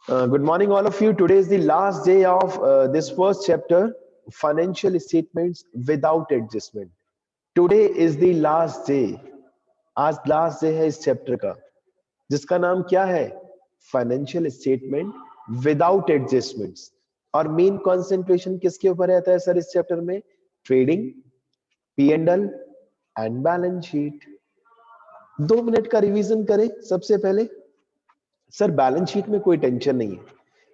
Good morning, all of you. Today is the last day of this first chapter, financial statements without adjustment. Today is the last day. आज last day है इस chapter का, जिसका नाम क्या है? Financial statement without adjustments. और main concentration किसके ऊपर रहता है सर इस चैप्टर में? Trading, P and L and balance sheet. 2 minute का रिवीजन करें सबसे पहले। सर बैलेंस शीट में कोई टेंशन नहीं है,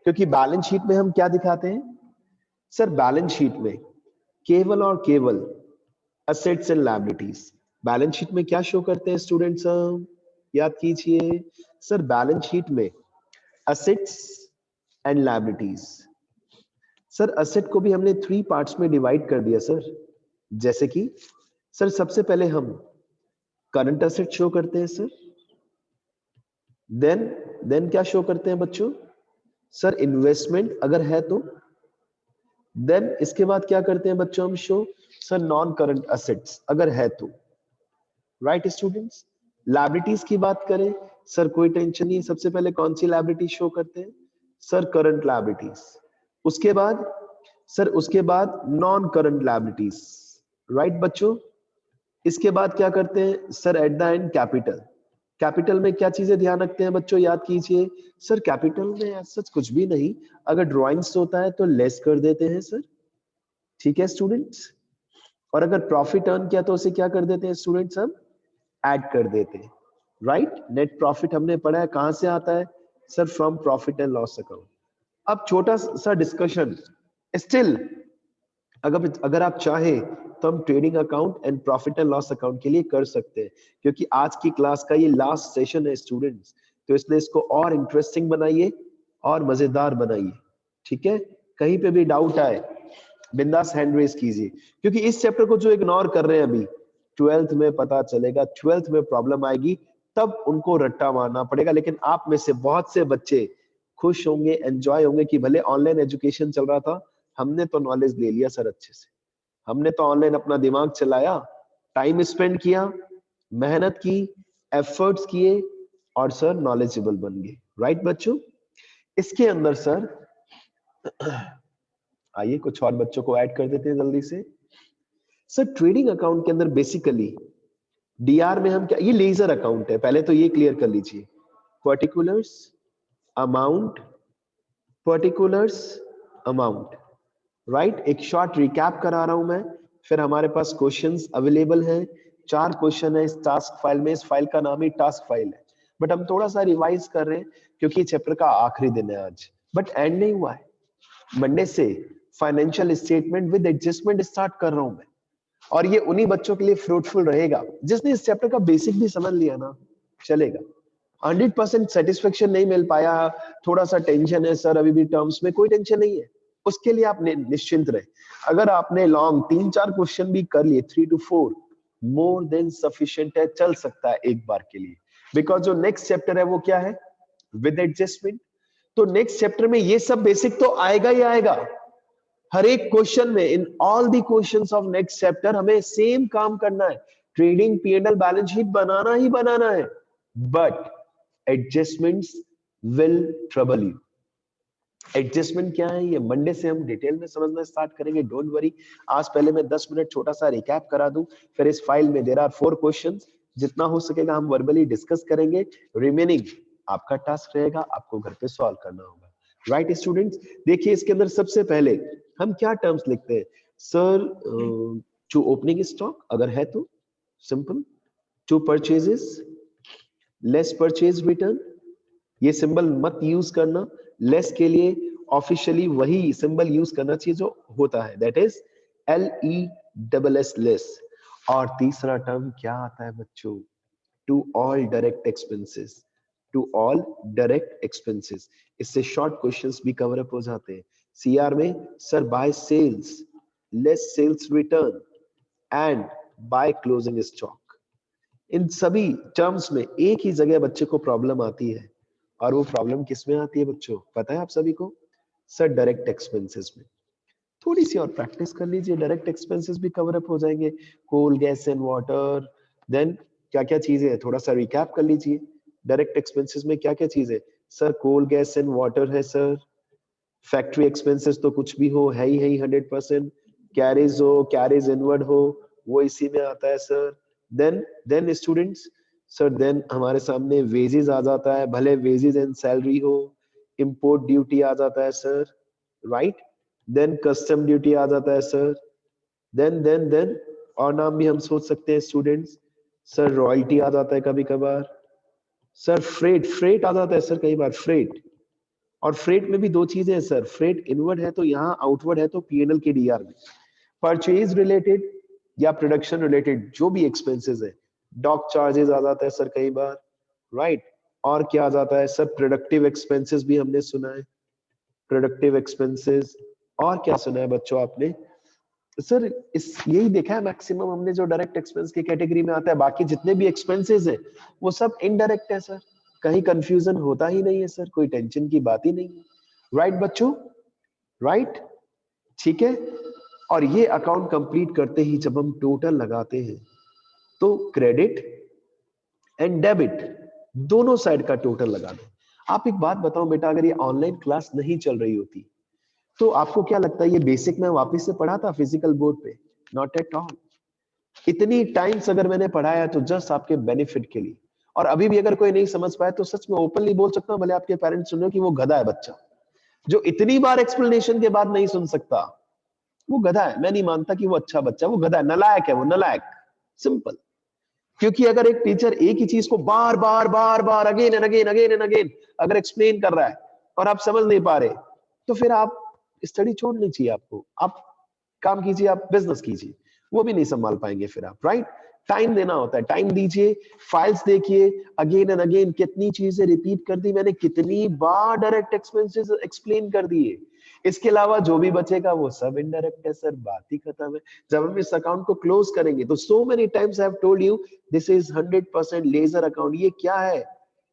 क्योंकि बैलेंस शीट में हम क्या दिखाते हैं? सर बैलेंस शीट में केवल और केवल assets and liabilities. Balance sheet में क्या शो करते हैं स्टूडेंट्स? याद कीजिए सर, बैलेंस शीट में assets and liabilities. Sir asset को भी हमने 3 पार्ट्स में डिवाइड कर दिया सर। जैसे कि सर सबसे पहले हम करंट असेट शो करते हैं सर। देन क्या शो करते हैं बच्चों? सर इन्वेस्टमेंट अगर है तो। देन इसके बाद क्या करते हैं बच्चों हम show? Sir non current assets अगर है तो। Right students? लायबिलिटीज की बात करें सर, कोई टेंशन नहीं। सबसे पहले कौन सी लायबिलिटी शो करते हैं? Sir current liabilities. उसके बाद नॉन करंट लायबिलिटीज। राइट बच्चों? इसके बाद क्या करते हैं sir? At the end capital. Capital में क्या चीजें ध्यान रखते हैं बच्चों? याद कीजिए सर, कैपिटल में सच कुछ भी नहीं। अगर ड्राइंग्स होता है तो लेस कर देते हैं सर। ठीक है स्टूडेंट्स? और अगर प्रॉफिट अर्न किया तो उसे क्या कर देते हैं स्टूडेंट्स? हम ऐड कर देते हैं। राइट? नेट प्रॉफिट हमने पढ़ा है, कहां से आता है sir? From profit and loss account. अब छोटा सा डिस्कशन, स्टिल अगर आप चाहें तो हम trading account and profit and loss account के लिए कर सकते हैं, क्योंकि आज की क्लास का ये लास्ट सेशन है स्टूडेंट्स। तो इसलिए इसको और इंटरेस्टिंग बनाइए और मजेदार बनाइए। ठीक है? कहीं पे भी डाउट आए बिंदास हैंड रेज कीजिए, क्योंकि इस चैप्टर को जो इग्नोर कर रहे हैं अभी, 12th में पता चलेगा, 12th में प्रॉब्लम आएगी, तब उनको रट्टा मारना पड़ेगा। लेकिन आप में से बहुत से बच्चे खुश होंगे, एंजॉय होंगे कि भले ऑनलाइन एजुकेशन चल रहा था, हमने तो नॉलेज ले लिया सर अच्छे से। हमने तो ऑनलाइन अपना दिमाग चलाया, टाइम स्पेंड किया, मेहनत की, एफर्ट्स किए और सर नॉलेजेबल बन गए। राइट बच्चों? इसके अंदर सर आइए कुछ और बच्चों को ऐड कर देते हैं जल्दी से। सर ट्रेडिंग अकाउंट के अंदर बेसिकली डीआर में हम क्या, ये लेजर अकाउंट है, पहले तो ये क्लियर कर लीजिए। Particulars amount, particulars amount. Right? एक शॉर्ट रिकैप करा रहा हूं मैं, फिर हमारे पास क्वेश्चंस अवेलेबल हैं। 4 क्वेश्चन है इस टास्क फाइल में। इस फाइल का नाम ही टास्क फाइल है, बट हम थोड़ा सा रिवाइज कर रहे हैं क्योंकि चैप्टर का आखिरी दिन है आज, बट एंड नहीं हुआ है। मंडे से financial statement with adjustment start कर रहा हूं मैं, और ये उन्हीं बच्चों के लिए फ्रूटफुल रहेगा जिसने इस चैप्टर का बेसिक भी समझ लिया ना, चलेगा। 100% सेटिस्फेक्शन नहीं मिल पाया, थोड़ा सा टेंशन है सर अभी भी टर्म्स में, कोई टेंशन नहीं है, उसके लिए आप निश्चिंत रहे। अगर आपने लॉन्ग 3-4 क्वेश्चन भी कर लिए, 3 to 4 मोर देन सफिशिएंट है, चल सकता है एक बार के लिए। बिकॉज जो नेक्स्ट चैप्टर है वो क्या है? With adjustment. तो नेक्स्ट चैप्टर में ये सब बेसिक तो आएगा ही आएगा। हर एक क्वेश्चन में, in all the questions of next chapter हमें सेम काम करना है, ट्रेडिंग पी&एल बैलेंस शीट बनाना ही बनाना है, but adjustments will trouble you. Adjustment क्या है ये मंडे से हम डिटेल में समझना स्टार्ट करेंगे, डोंट वरी। आज पहले मैं 10 मिनट छोटा सा रिकैप करा दूं, फिर इस फाइल में देयर आर 4 क्वेश्चंस, जितना हो सकेगा हम वर्बली डिस्कस करेंगे। रिमेनिंग आपका टास्क रहेगा, आपको घर पे सॉल्व करना होगा। Right students? देखिए इसके अंदर सबसे पहले हम क्या टर्म्स लिखते हैं सर? टू ओपनिंग स्टॉक अगर है तो simple, to purchases, less purchase return. ये सिंबल मत यूज करना, लेस के लिए ऑफिशियली वही सिंबल यूज करना चाहिए जो होता है, दैट इज LESS लेस। और तीसरा टर्म क्या आता है बच्चों? To all direct expenses, to all direct expenses. इससे शॉर्ट क्वेश्चंस भी कवर अप हो जाते हैं। CR में sir by sales, less sales return and by closing stock. इन सभी टर्म्स में एक ही जगह बच्चे को प्रॉब्लम आती है, और वो प्रॉब्लम किस में आती है बच्चों? पता है आप सभी को? सर डायरेक्ट एक्सपेंसेस में। थोड़ी सी और प्रैक्टिस कर लीजिए, डायरेक्ट एक्सपेंसेस भी कवर अप हो जाएंगे। कोल, गैस एंड वाटर, देन क्या क्या चीजें हैं थोड़ा सा रिकैप कर लीजिए। डायरेक्ट एक्सपेंसेस में क्या क्या चीजें? Sir coal gas and water है सर, फैक्ट्री एक्सपेंसेस तो कुछ भी हो है ही 100%, कैरेज हो कैरेज इनवर्ड हो वो इसी में आता है sir. Then students sir then हमारे सामने वेजेस आ जाता है, भले वेजेस एंड सैलरी हो, इंपोर्ट ड्यूटी आ जाता है sir, right, then custom duty आ जाता है सर, देन और नाम भी हम सोच सकते हैं स्टूडेंट्स, सर रॉयल्टी आ जाता है कभी कभार, सर फ्रेट आ जाता है सर कई बार फ्रेट, और फ्रेट में भी दो चीजें हैं सर, फ्रेट इनवर्ड है तो यहाँ आउटवर्ड है तो पीएनएल के डीआर में, परचेज रिलेटेड या प्रोडक्शन रिलेटेड जो भी एक्सपेंसेस है, डॉक चार्जेस आ जाता है सर कई बार, राइट, और क्या आ जाता है सर, प्रोडक्टिव एक्सपेंसेस भी हमने सुना है, प्रोडक्टिव एक्सपेंसेस, और क्या सुना है बच्चों आपने सर, इस यही देखा है मैक्सिमम हमने जो डायरेक्ट एक्सपेंस की कैटेगरी में आता है, बाकी जितने भी एक्सपेंसेस है वो सब इनडायरेक्ट है सर, कहीं कंफ्यूजन होता ही नहीं है सर, कोई टेंशन की बात ही नहीं है, राइट बच्चों, राइट, ठीक है। और ये अकाउंट कंप्लीट करते ही जब हम टोटल लगाते हैं तो क्रेडिट एंड डेबिट दोनों साइड का टोटल लगा दें। आप एक बात बताओ बेटा, अगर ये ऑनलाइन क्लास नहीं चल रही होती तो आपको क्या लगता है ये बेसिक मैं वापस से पढ़ा था फिजिकल बोर्ड पे? Not at all. इतनी टाइम्स अगर मैंने पढ़ाया तो जस्ट आपके बेनिफिट के लिए, और अभी भी अगर कोई नहीं समझ पाए तो सच में ओपनली बोल सकता हूं, भले आपके पेरेंट्स सुन रहे हो, कि वो गधा है बच्चा जो इतनी बार एक्सप्लेनेशन के बाद नहीं सुन सकता, वो गधा है। मैं नहीं मानता कि वो अच्छा बच्चा, वो गधा है, नलायक है, वो नलायक, सिंपल। क्योंकि अगर एक टीचर एक ही चीज को बार बार बार बार again and again again and again अगर एक्सप्लेन कर रहा है और आप समझ नहीं पा रहे, तो फिर आप स्टडी छोड़नी चाहिए आपको, आप काम कीजिए, आप बिजनेस कीजिए, वो भी नहीं संभाल पाएंगे फिर आप, राइट। टाइम देना होता है, टाइम दीजिए, फाइल्स देखिए, अगेन एंड अगेन कितनी चीजें रिपीट कर दी मैंने, कितनी बार डायरेक्ट एक्सपेंसेस एक्सप्लेन कर दिए, इसके अलावा जो भी बचेगा वो सब इनडायरेक्ट है सर, बात ही खत्म है। जब हम इस अकाउंट को क्लोज करेंगे तो so many times I have told you this is 100% ledger account. ये क्या है?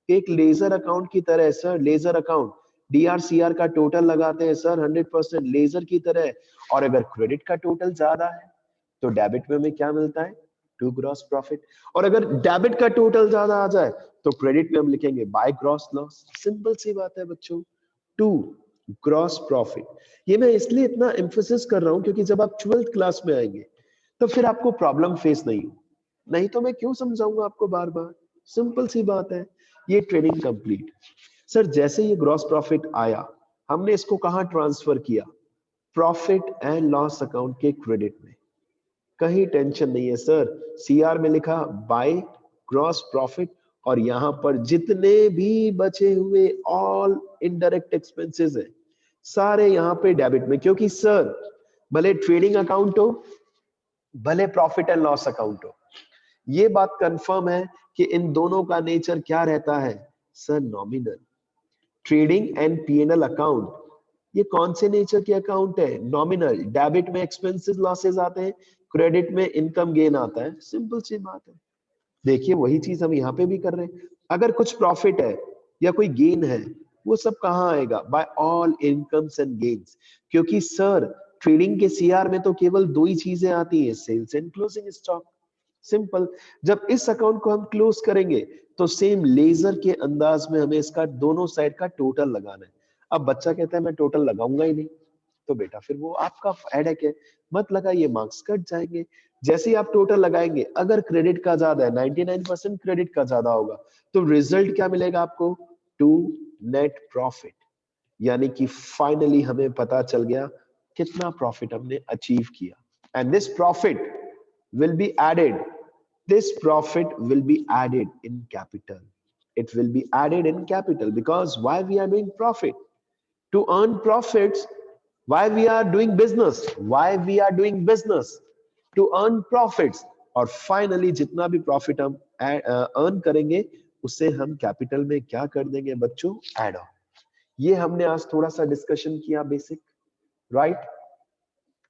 एक लेजर अकाउंट की तरह है सर, लेजर अकाउंट, डीआरसीआर का टोटल लगाते हैं सर 100% लेजर की तरह, और अगर क्रेडिट का टोटल ज्यादा है तो डेबिट में हमें क्या मिलता है? टू ग्रॉस प्रॉफिट, और अगर डेबिट का टोटल ज्यादा आ जाए तो क्रेडिट में हम लिखेंगे बाय ग्रॉस लॉस। सिंपल सी बात है बच्चों, टू ग्रॉस प्रॉफिट। ये मैं इसलिए इतना एम्फोसिस कर रहा हूं क्योंकि जब आप 12th क्लास में आएंगे तो फिर आपको प्रॉब्लम फेस नहीं हो, नहीं तो मैं क्यों समझाऊंगा आपको बार बार, सिंपल सी बात है। ये ट्रेडिंग कंप्लीट। सर जैसे ये ग्रॉस प्रॉफिट आया, हमने इसको कहां ट्रांसफर किया? प्रॉफिट एंड लॉस अकाउंट के क्रेडिट में। कहीं टेंशन नहीं है सर, सीआर में लिखा बाय ग्रॉस प्रॉफिट, और यहां पर जितने भी बचे हुए ऑल इनडायरेक्ट एक्सपेंसेस है सारे यहां पे डेबिट में, क्योंकि सर भले ट्रेडिंग अकाउंट हो भले प्रॉफिट एंड लॉस अकाउंट हो, ये बात कंफर्म है कि इन दोनों का नेचर क्या रहता है sir? Nominal. Trading and PNL account ये कौन से नेचर के अकाउंट है? नॉमिनल। डेबिट में एक्सपेंसेस लॉसेस आते हैं, क्रेडिट में इनकम गेन आता है, सिंपल सी बात है। देखिए वही चीज हम यहाँ पे भी कर रहे हैं। अगर कुछ प्रॉफिट है या कोई गेन है, वो सब कहाँ आएगा? By all incomes and gains. क्योंकि सर ट्रेडिंग के सीआर में तो केवल दो ही चीजें आती है, sales and closing stock, simple. जब इस अकाउंट को हम क्लोज करेंगे तो सेम लेजर के अंदाज में हमें इसका दोनों साइड का टोटल लगाना है। अब बच्चा कहता है मैं टोटल लगाऊंगा ही नहीं, तो बेटा फिर वो आपका हेडेक है, मत लगाइए, मार्क्स कट जाएंगे। जैसे ही आप टोटल लगाएंगे, अगर क्रेडिट का ज्यादा है, 99% क्रेडिट का ज्यादा होगा, तो रिजल्ट क्या मिलेगा आपको? To net profit. यानी कि फाइनली हमें पता चल गया कितना प्रॉफिट हमने अचीव किया, and this profit will be added, this profit will be added in capital. It will be added in capital because why we are doing profit? To earn profits. Why we are doing business? Why we are doing business? To earn profits. और finally जितना भी profit हम earn करेंगे उसे हम capital में क्या कर देंगे बच्चों? Add on. ये हमने आज थोड़ा सा डिस्कशन किया basic, right.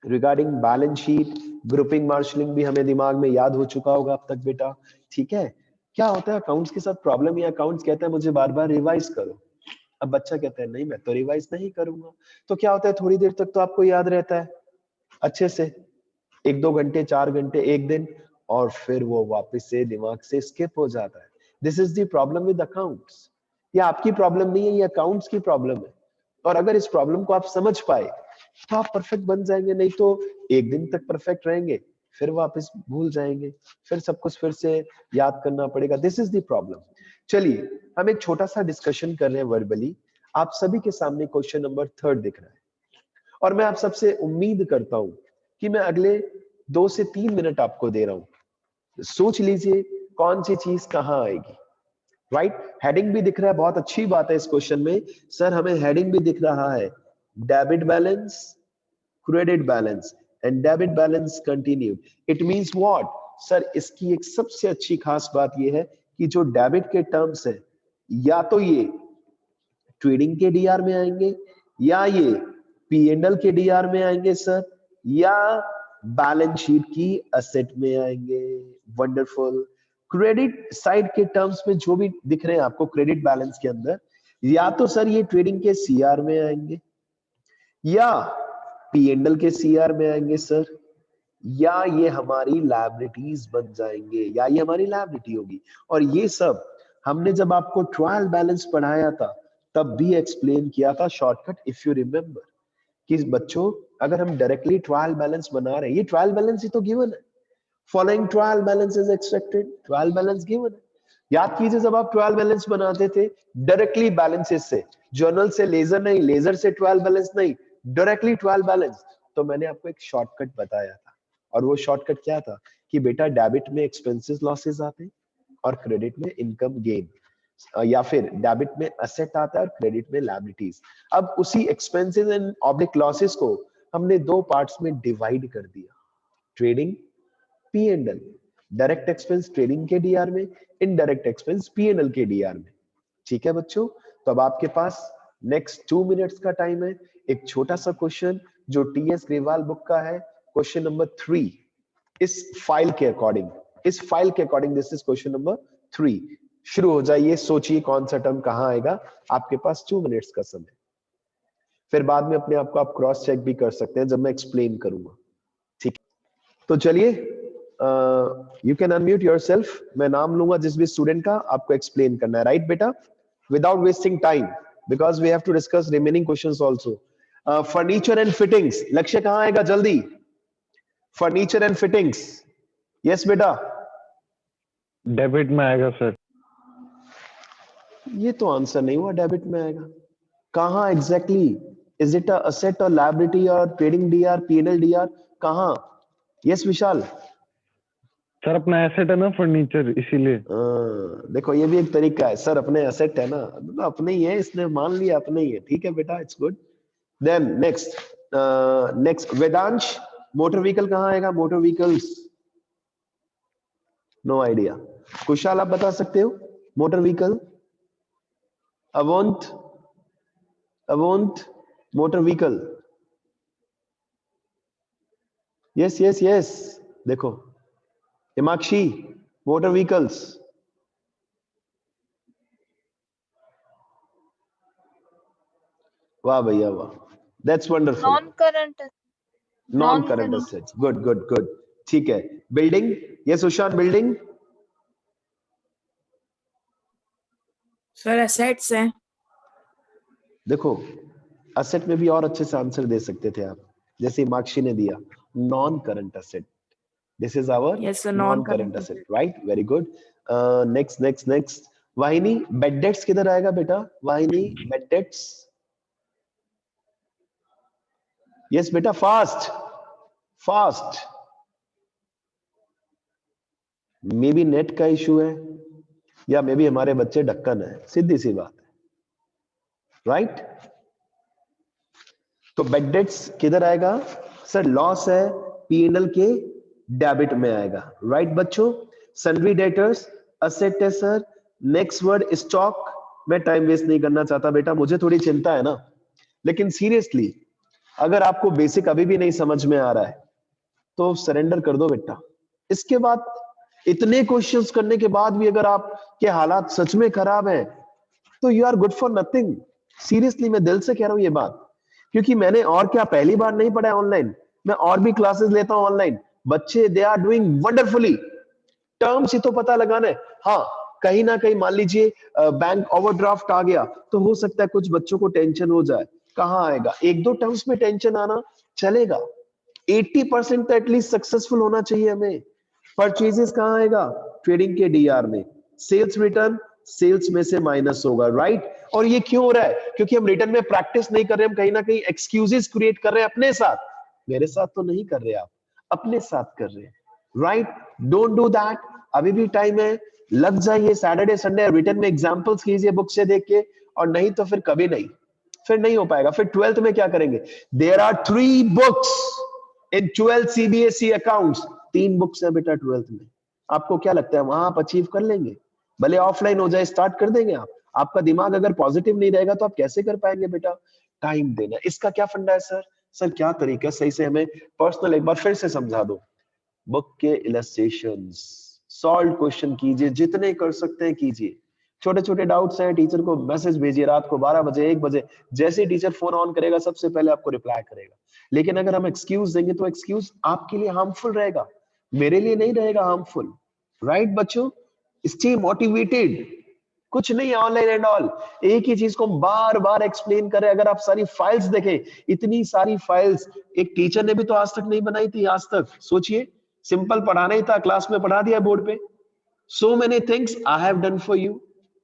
Regarding balance sheet, grouping, marshalling भी हमें दिमाग में याद हो चुका होगा अब तक बेटा, ठीक है। क्या होता है अकाउंट्स के साथ प्रॉब्लम, या अकाउंट्स कहता है मुझे बार बार रिवाइज करो, अब बच्चा कहता है नहीं मैं तो रिवाइज नहीं करूंगा, तो क्या होता है थोड़ी देर तक तो आपको याद रहता है अच्छे से, 1-2 घंटे 4 घंटे एक दिन, और फिर वो वापस से दिमाग से स्किप हो जाता है। This is the problem with accounts. ये आपकी प्रॉब्लम नहीं है, ये अकाउंट्स की प्रॉब्लम है। और अगर इस प्रॉब्लम को आप समझ पाए तो आप परफेक्ट बन जाएंगे, नहीं तो एक दिन तक परफेक्ट रहेंगे, फिर वापस भूल जाएंगे, फिर सब कुछ फिर से याद करना पड़ेगा। This is the problem. चलिए हम एक छोटा सा डिस्कशन कर रहे हैं वर्बली। आप सभी के सामने क्वेश्चन नंबर 3 दिख रहा है और मैं आप सबसे उम्मीद करता हूं कि मैं अगले 2 से 3 मिनट आपको दे रहा हूं। सोच लीजिए कौन सी चीज कहां आएगी। राइट, हेडिंग भी दिख रहा है, बहुत अच्छी बात है इस क्वेश्चन में। सर हमें हेडिंग भी दिख रहा है, debit balance, credit balance and debit balance continue. It means what sir, इसकी एक सबसे अच्छी खास बात यह है कि जो डेबिट के टर्म्स है या तो ये ट्रेडिंग के डीआर में आएंगे या ये पी&एल के डीआर में आएंगे सर, या बैलेंस शीट की असेट में आएंगे। वंडरफुल। क्रेडिट साइड के टर्म्स में जो भी दिख रहे हैं आपको क्रेडिट बैलेंस के अंदर, या तो सर ये ट्रेडिंग के सीआर में आएंगे या पी&एल के सीआर में आएंगे सर, या ये हमारी लायबिलिटीज बन जाएंगे, या ये हमारी लायबिलिटी होगी। और ये सब हमने जब आपको ट्रायल बैलेंस पढ़ाया था तब भी एक्सप्लेन किया था शॉर्टकट, इफ यू रिमेंबर, कि बच्चों अगर हम डायरेक्टली ट्रायल बैलेंस बना रहे हैं, ये ट्रायल बैलेंस ही तो गिवन है, following trial balance is expected, trial balance given है। याद कीजिए जब आप ट्रायल बैलेंस बनाते थे डायरेक्टली बैलेंसेस से, जर्नल से लेजर नहीं, लेजर से ट्रायल बैलेंस नहीं, डायरेक्टली ट्रायल बैलेंस, तो मैंने आपको एक शॉर्टकट बताया था। और वो शॉर्टकट क्या था कि बेटा डेबिट में एक्सपेंसेस लॉसेस आते हैं और क्रेडिट में इनकम गेन, या फिर डेबिट में असेट आता है और क्रेडिट में लायबिलिटीज। अब उसी एक्सपेंसेस एंड ऑब्लिक लॉसेस को हमने 2 पार्ट्स में डिवाइड कर दिया, trading, P&L. Direct expense trading के डीआर में, इनडायरेक्ट एक्सपेंस पी&एल के डीआर में। ठीक है बच्चों, तो अब आपके पास नेक्स्ट 2 मिनट्स का टाइम है। एक छोटा सा क्वेश्चन जो टीएस ग्रेवाल बुक का है, क्वेश्चन नंबर 3, इस फाइल के according, this is question number 3। शुरू हो जाइए, सोचिए कौन सा टर्म कहां आएगा। आपके पास 2 मिनट्स का समय, फिर बाद में अपने आप को आप क्रॉस चेक भी कर सकते हैं जब मैं एक्सप्लेन करूंगा। ठीक है, तो चलिए यू कैन अनम्यूट योरसेल्फ। मैं नाम लूंगा जिस भी स्टूडेंट का, आपको एक्सप्लेन करना है। राइट बेटा, without wasting time, because we have to discuss remaining questions also. Furniture and fittings, Lakshya कहां आएगा जल्दी? फर्नीचर एंड फिटिंग्स, यस बेटा। डेबिट में आएगा सर। ये तो आंसर नहीं हुआ, डेबिट में आएगा कहां exactly? Is it a asset और लायबिलिटी और ट्रेडिंग डीआर, पी&एल डीआर, कहां? यस विशाल। सर अपना एसेट है ना फर्नीचर, इसीलिए। देखो ये भी एक तरीका है सर, अपने एसेट है ना, तो अपने ही है, इसने मान लिया अपने ही है। ठीक है बेटा, it's good. Then next Vedansh, motor vehicle कहां आएगा? Motor vehicles, no idea. Kushal आप बता सकते हो motor vehicle? Avant, motor vehicle, yes yes yes. देखो हिमाक्षी, मोटर व्हीकल्स, वाह भैया वाह, that's wonderful. Non current assets, good good good. ठीक है, building, yes Sushant, building. Sir assets हैं। देखो असेट में भी और अच्छे से आंसर दे सकते थे आप, जैसे हिमाक्षी ने दिया, non current asset. This is our Yes, sir, non current asset, right, very good. Next Vahini, bad debts किधर आएगा बेटा? वाहिनी, बेड डेट्स, यस बेटा, फास्ट। मे बी नेट का इशू है या मे बी हमारे बच्चे ढक्कन है, सीधी सी बात है, राइट। तो बेड डेट्स किधर आएगा सर? लॉस है, पी&एल के डेबिट में आएगा, राइट बच्चों। सन्ड्री डेटर्स असेट है सर। नेक्स्ट वर्ड स्टॉक, मैं टाइम वेस्ट नहीं करना चाहता बेटा, मुझे थोड़ी चिंता है ना, लेकिन सीरियसली अगर आपको बेसिक अभी भी नहीं समझ में आ रहा है तो सरेंडर कर दो बेटा। इसके बाद इतने क्वेश्चंस करने के बाद भी अगर आपके हालात सच में खराब हैं तो you are good for nothing. Seriously मैं दिल से कह रहा हूं ये बात, क्योंकि मैंने और क्या पहली बार नहीं पढ़ा है ऑनलाइन, मैं और भी क्लासेस लेता हूं ऑनलाइन। बच्चे they are doing wonderfully, terms ही तो पता लगाना है। हाँ, कहीं ना कहीं मान लीजिए बैंक ओवरड्राफ्ट आ गया तो हो सकता है कुछ बच्चों को टेंशन हो जाए। कहाँ आएगा, एक दो टर्म्स में टेंशन आना चलेगा, 80% तो एटलीस्ट सक्सेसफुल होना चाहिए हमें। परचेजेस कहाँ आएगा, ट्रेडिंग के डीआर में। सेल्स रिटर्न सेल्स में से माइनस होगा, राइट। और ये क्यों हो रहा है, क्योंकि हम रिटर्न में प्रैक्टिस नहीं कर रहे, हम कहीं ना कहीं एक्सक्यूजेस क्रिएट कर रहे हैं अपने साथ। मेरे साथ तो नहीं कर रहे, आप अपने साथ कर रहे हैं, राइट। डोंट डू दैट, अभी भी टाइम है, लग जाइए सैटरडे संडे रिटर्न में एग्जांपल्स कीजिए बुक से देख के, और नहीं तो फिर कभी नहीं, फिर नहीं हो पाएगा। फिर 12th में क्या करेंगे, there are 3 books in 12 CBSE accounts, 3 books है बेटा 12th में। आपको क्या लगता है वहां आप अचीव कर लेंगे, भले ऑफलाइन हो जाए, स्टार्ट कर देंगे आप। आपका दिमाग अगर पॉजिटिव नहीं रहेगा तो आप कैसे कर पाएंगे बेटा। टाइम देना, इसका क्या फंडा है सर, सर क्या तरीका, सही से हमें पर्सनल एक बार फिर से समझा दो। बुक के इलस्ट्रेशंस, सॉल्व क्वेश्चन कीजिए, जितने कर सकते हैं कीजिए। छोटे छोटे डाउट्स हैं, टीचर को मैसेज भेजिए रात को 12 बजे 1 बजे, जैसे टीचर फोन ऑन करेगा सबसे पहले आपको रिप्लाई करेगा। लेकिन अगर हम एक्सक्यूज देंगे तो एक्सक्यूज आपके लिए हार्मफुल रहेगा, मेरे लिए नहीं रहेगा हार्मफुल, राइट बच्चों। स्टे मोटिवेटेड, कुछ नहीं ऑनलाइन एंड ऑल, एक ही चीज को हम बार बार एक्सप्लेन करें। अगर आप सारी फाइल्स देखें, इतनी सारी फाइल्स एक टीचर ने भी तो आज तक नहीं बनाई थी, आज तक सोचिए, सिंपल पढ़ाना ही था, क्लास में पढ़ा दिया बोर्ड पे। So many things I have done for you.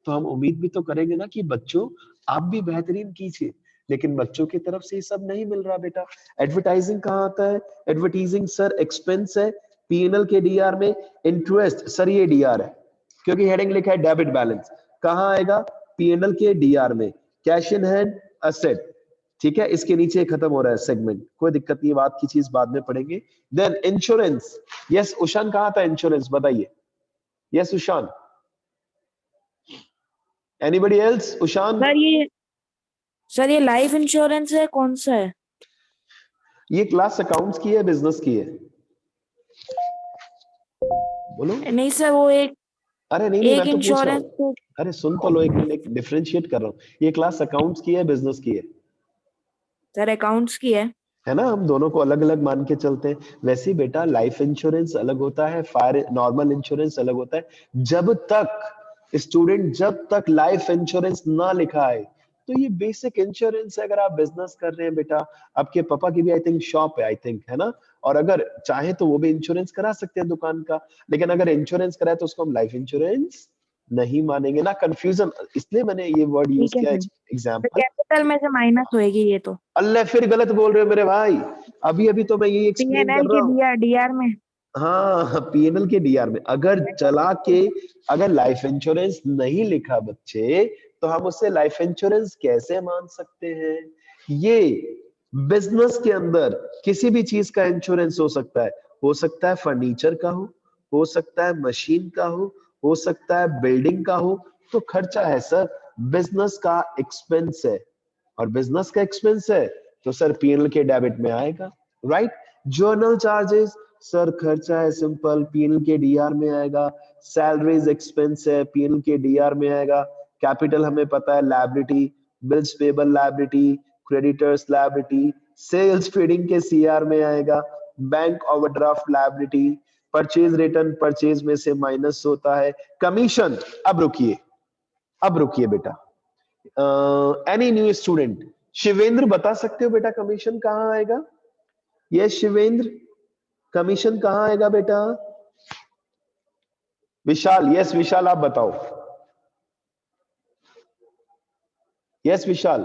तो हम उम्मीद भी तो करेंगे ना कि बच्चों आप भी बेहतरीन कीजिए, लेकिन बच्चों की तरफ से ये सब नहीं मिल रहा बेटा। एडवर्टाइजिंग कहाँ आता है, एडवर्टाइजिंग सर एक्सपेंस है, पीएनएल के डीआर में। इंटरेस्ट सर ये डीआर है, क्योंकि हेडिंग लिखा है डेबिट बैलेंस, कहाँ आएगा, पीएनएल के डीआर में। कैश इन हैंड असेट, ठीक है, इसके नीचे खत्म हो रहा है सेगमेंट, कोई दिक्कत नहीं, बात की चीज बाद में पढ़ेंगे। देन इंश्योरेंस, यस उशान कहाँ था इंश्योरेंस, बताइए। Yes Ushan, anybody else, Ushan. Sir ये लाइफ इंश्योरेंस है, कौन सा है? ये क्लास अकाउंट्स की है, बिजनेस की है, बोलो। नहीं सर, वो एक अरे नहीं नहीं, एक मैं तो पूछ रहा इंश्योरेंस हूँ, तो। अरे सुन तो लो, एक मिनट डिफरेंशिएट कर रहा हूँ। ये क्लास अकाउंट्स की है, बिजनेस की सर अकाउंट्स की है ना, हम दोनों को अलग अलग मान के चलते हैं। वैसे ही बेटा लाइफ इंश्योरेंस अलग होता है, फायर नॉर्मल इंश्योरेंस अलग होता है। जब तक स्टूडेंट, जब तक लाइफ इंश्योरेंस ना लिखा है तो ये बेसिक इंश्योरेंस है। अगर आप बिजनेस कर रहे हैं बेटा, आपके पापा की भी आई थिंक शॉप है, आई थिंक है ना, और अगर चाहे तो वो भी इंश्योरेंस करा सकते हैं दुकान का। लेकिन अगर इंश्योरेंस कराए तो उसको हम लाइफ इंश्योरेंस नहीं मानेंगे ना, कंफ्यूजन, इसलिए मैंने ये वर्ड यूज ठीक है किया सर। तो एग्जाम्पल। कैपिटल में से माइनस होएगी ये तो। अल्लाह फिर गलत बोल रहे हो मेरे भाई, अभी अभी तो मैं यही एक्सप्लेन पीएनएल कर रहा के हूँ। डीआर में। हाँ पीएनएल के डीआर में अगर चला के, अगर लाइफ इंश्योरेंस नहीं लिखा बच्चे, तो हम उससे लाइफ इंश्योरेंस कैसे मान सकते हैं। ये बिजनेस के अंदर किसी भी चीज का इंश्योरेंस हो सकता है फर्नीचर का हो सकता है मशीन का हो सकता है बिल्डिंग का हो। तो खर्चा है सर, बिजनेस का एक्सपेंस है, और बिजनेस का एक्सपेंस है तो सर पीएनएल के डेबिट में आएगा, राइट। जर्नल चार्जेस सर खर्चा है, सिंपल, पीएनएल के डीआर में आएगा। सैलरीज एक्सपेंस है, पीएनएल के डीआर में आएगा। कैपिटल हमें पता है liability, bills payable liability, creditors liability, sales trading के सीआर में आएगा। Bank overdraft liability, purchase return purchase में से माइनस होता है। कमीशन, अब रुकिए बेटा, एनी न्यू स्टूडेंट, शिवेंद्र बता सकते हो बेटा कमीशन कहां आएगा। यस शिवेंद्र, कमीशन कहां आएगा बेटा। विशाल, यस विशाल आप बताओ। यस विशाल,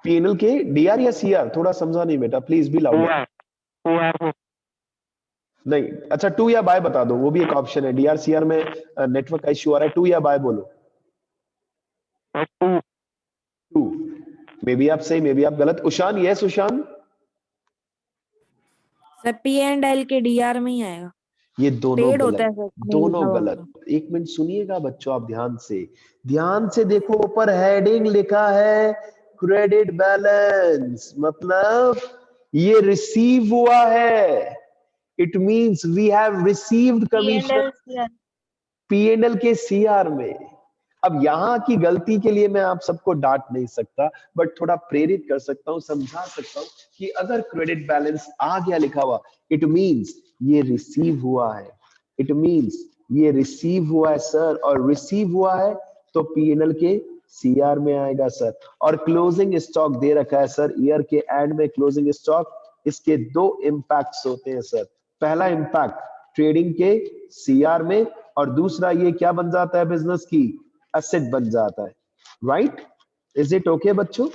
पीएनएल के डीआर या सीआर, थोड़ा समझा नहीं बेटा, प्लीज बी लाउड। नहीं, अच्छा टू या बाय बता दो, वो भी एक ऑप्शन है। डीआर सीआर में नेटवर्क का इश्यू आ रहा है, टू या बाय बोलो। टू, मे बी आप सही, मे बी आप गलत। उशान, यस उशान। सर पीएनएल के डीआर में ही आएगा। ये दोनों पेड होता गलत, है सर, नहीं लिखा दोनों हुआ गलत। तो। एक मिनट सुनिएगा बच्चों, आप ध्यान से देखो, ऊपर हेडिंग लिखा है क्रेडिट बैलेंस, मतलब ये रिसीव हुआ है, it means we have received commission PNL के सीआर में। अब यहाँ की गलती के लिए मैं आप सबको डांट नहीं सकता, बट थोड़ा प्रेरित कर सकता हूँ, समझा सकता हूँ कि अगर क्रेडिट बैलेंस आ गया लिखा हुआ, इट मींस ये रिसीव हुआ है, इट मींस ये रिसीव हुआ है सर, और रिसीव हुआ है तो पीएनएल के सीआर में आएगा सर। और क्लोजिंग स्टॉक दे रखा है सर, ईयर के एंड में क्लोजिंग स्टॉक, इसके दो इंपैक्ट्स होते हैं सर। पहला इंपैक्ट ट्रेडिंग के सीआर में, और दूसरा ये क्या बन जाता है, बिजनेस की एसेट बन जाता है। राइट, इज इट ओके बच्चों?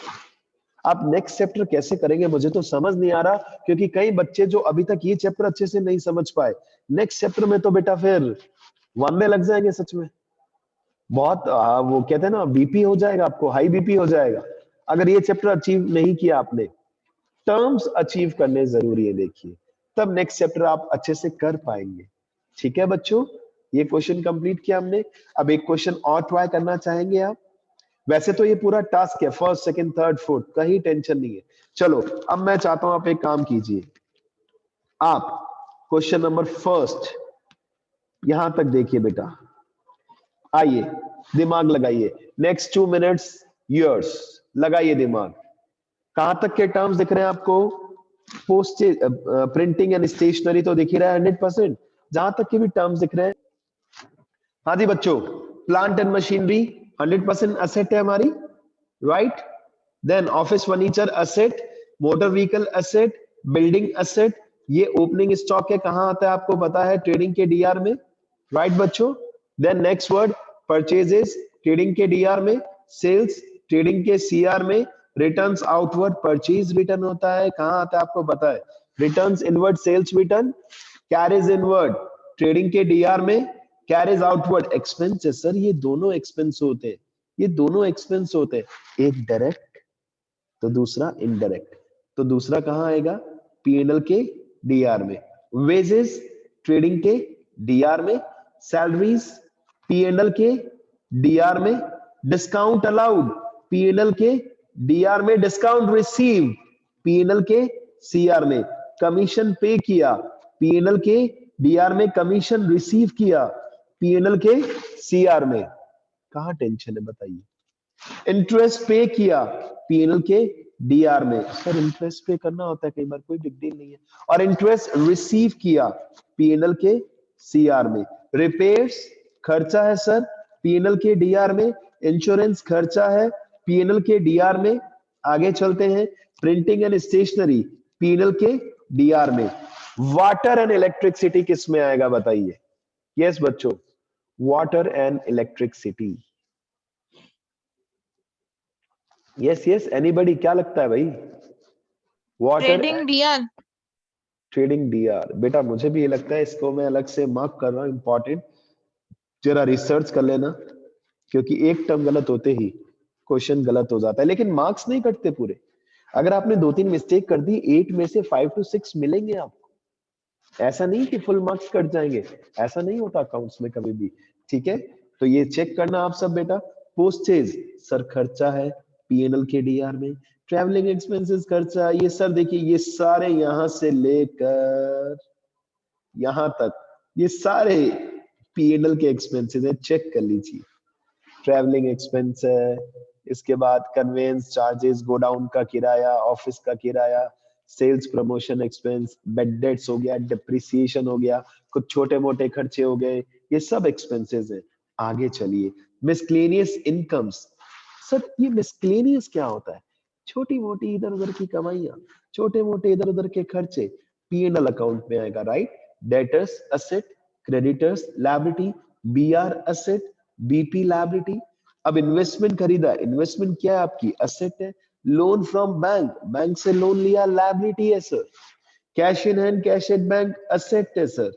आप नेक्स्ट चैप्टर कैसे करेंगे मुझे तो समझ नहीं आ रहा, क्योंकि कई बच्चे जो अभी तक ये चैप्टर अच्छे से नहीं समझ पाए, नेक्स्ट चैप्टर में तो बेटा फिर वन में लग जाएंगे सच में। बहुत वो कहते हैं ना, बीपी हो जाएगा आपको, हाई बीपी हो जाएगा अगर ये चैप्टर अचीव नहीं किया आपने। टर्म्स अचीव करने जरूरी है, देखिए, तब नेक्स्ट चैप्टर आप अच्छे से कर पाएंगे। ठीक है बच्चों, ये क्वेश्चन कंप्लीट किया हमने। अब एक क्वेश्चन और ट्राई करना चाहेंगे आप? वैसे तो ये पूरा टास्क है, फर्स्ट सेकंड थर्ड फोर्थ, कहीं टेंशन नहीं है। चलो अब मैं चाहता हूं आप एक काम कीजिए, आप क्वेश्चन नंबर फर्स्ट यहां तक देखिए बेटा, आइए दिमाग लगाइए, नेक्स्ट 2 मिनट्स योर्स, लगाइए दिमाग। कहां तक के टर्म्स दिख रहे हैं आपको? पोस्टेज, प्रिंटिंग एंड स्टेशनरी तो दिख ही रहा है 100%, जहां तक के भी टर्म्स दिख रहे हैं। हाँ जी बच्चों, प्लांट एंड मशीनरी 100% एसेट है हमारी, right. Then office furniture asset, motor vehicle asset, building asset, ये ओपनिंग स्टॉक है, कहां आता है आपको पता है, ट्रेडिंग के डीआर में, राइट बच्चों। Then next word purchases, trading के डीआर में, सेल्स ट्रेडिंग के सीआर में, रिटर्न्स आउटवर्ड परचेज रिटर्न होता है, कहां आता है आपको पता है, returns inward sales return, carriage inward trading के डीआर में, कैरेज आउटवर्ड एक्सपेंसेस, सर ये दोनों एक्सपेंस होते हैं, ये दोनों एक्सपेंस होते हैं, एक डायरेक्ट तो दूसरा इनडायरेक्ट, तो दूसरा कहां आएगा, पीएनएल के डीआर में। वेजेस ट्रेडिंग के डीआर में, सैलरीज पीएनएल के डीआर में, डिस्काउंट अलाउड पीएनएल के डीआर में, डिस्काउंट रिसीव पीएनएल के सीआर में, कमीशन पे किया पीएनएल के डीआर में, कमीशन रिसीव किया पीएनएल के सीआर में। कहां टेंशन है बताइए? इंटरेस्ट पे किया पीएनएल के डीआर में, सर इंटरेस्ट पे करना होता है कई बार, कोई बिग डील नहीं है। और इंटरेस्ट रिसीव किया पीएनएल के सीआर में। रिपेयर्स खर्चा है सर पीएनएल के डीआर में, इंश्योरेंस खर्चा है पीएनएल के डीआर में। आगे चलते हैं, प्रिंटिंग एंड स्टेशनरी पीएनएल के डीआर में। वाटर एंड इलेक्ट्रिसिटी किस में आएगा बताइए? यस बच्चों, water and electricity. Yes yes, anybody, क्या लगता है भाई? Water, trading DR. Trading DR, बेटा मुझे भी ये लगता है, इसको मैं अलग से मार्क कर रहा हूं, इंपॉर्टेंट, जरा रिसर्च कर लेना, क्योंकि एक टर्म गलत होते ही क्वेश्चन गलत हो जाता है, लेकिन मार्क्स नहीं कटते पूरे। अगर आपने 2-3 मिस्टेक कर दी, 8 में से 5 to 6 मिलेंगे आपको, ऐसा नहीं कि फुल मार्क्स कट जाएंगे, ऐसा नहीं होता अकाउंट्स में कभी भी। ठीक है, तो ये चेक करना आप सब बेटा। पोस्टेज सर खर्चा है पीएनएल के डीआर में। ट्रैवलिंग एक्सपेंसेस खर्चा, ये सर देखिए, ये सारे यहां से लेकर यहां तक ये सारे पीएनएल के एक्सपेंसेस है, चेक कर लीजिए। ट्रैवलिंग एक्सपेंस है, इसके बाद कन्वेंस चार्जेस, गोडाउन का किराया, ऑफिस का किराया, sales promotion expense, bad debts हो गया, डिप्रिसिएशन हो गया, कुछ छोटे मोटे खर्चे हो गए, ये सब एक्सपेंसेस है। आगे चलिए, मिसलेनियस इनकम्स, सर ये मिसलेनियस क्या होता है? छोटी मोटी इधर उधर की कमाइयां, छोटे मोटे इधर उधर के खर्चे पीएनएल अकाउंट में आएगा, right. Debtors asset, creditors liability, BR asset, BP liability. अब इन्वेस्टमेंट खरीदा, इन्वेस्टमेंट क्या है आपकी? असेट है। लोन फ्रॉम बैंक, बैंक से लोन लिया, लायबिलिटी है sir. Cash in hand, cash at bank, asset है सर।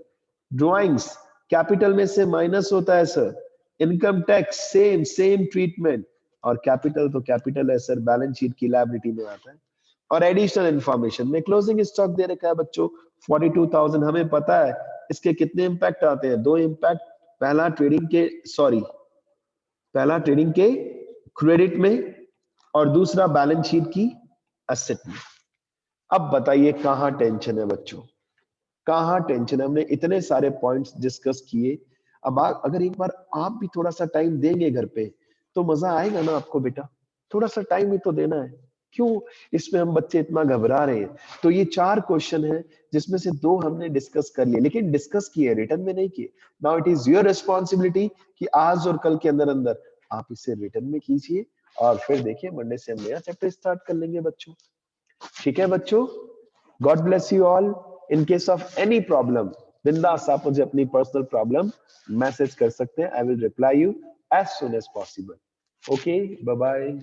ड्राइंग्स कैपिटल में से माइनस होता है sir. Income tax same treatment, और कैपिटल तो कैपिटल है सर, बैलेंस शीट की लायबिलिटी में आता है। और एडिशनल इंफॉर्मेशन में क्लोजिंग स्टॉक दे रखा है बच्चों 42,000, हमें पता है इसके कितने इंपैक्ट आते हैं, 2 इंपैक्ट। पहला ट्रेडिंग के क्रेडिट में, और दूसरा बैलेंस शीट की एसेट में। अब बताइए कहां टेंशन है बच्चों, कहां टेंशन है? हमने इतने सारे पॉइंट्स डिस्कस किए। अब अगर एक बार आप भी थोड़ा सा टाइम देंगे घर पे, तो मजा आएगा ना आपको बेटा, थोड़ा सा टाइम ही तो देना है। क्यों इसमें हम बच्चे इतना घबरा रहे हैं? तो ये 4 क्वेश्चन हैं जिसमें से 2 हमने डिस्कस कर लिए, लेकिन डिस्कस किए, रिटर्न में नहीं किए। Now it is your responsibility कि आज और कल के अंदर अंदर आप इसे रिटर्न में कीजिए और फिर देखिए मंडे से हम नया चैप्टर स्टार्ट कर लेंगे बच्चों। ठीक है बच्चों, God bless you all. In case of any problem, बिंदास आप मुझे अपनी पर्सनल प्रॉब्लम मैसेज कर सकते हैं। I will reply you as soon as possible. Okay, bye bye.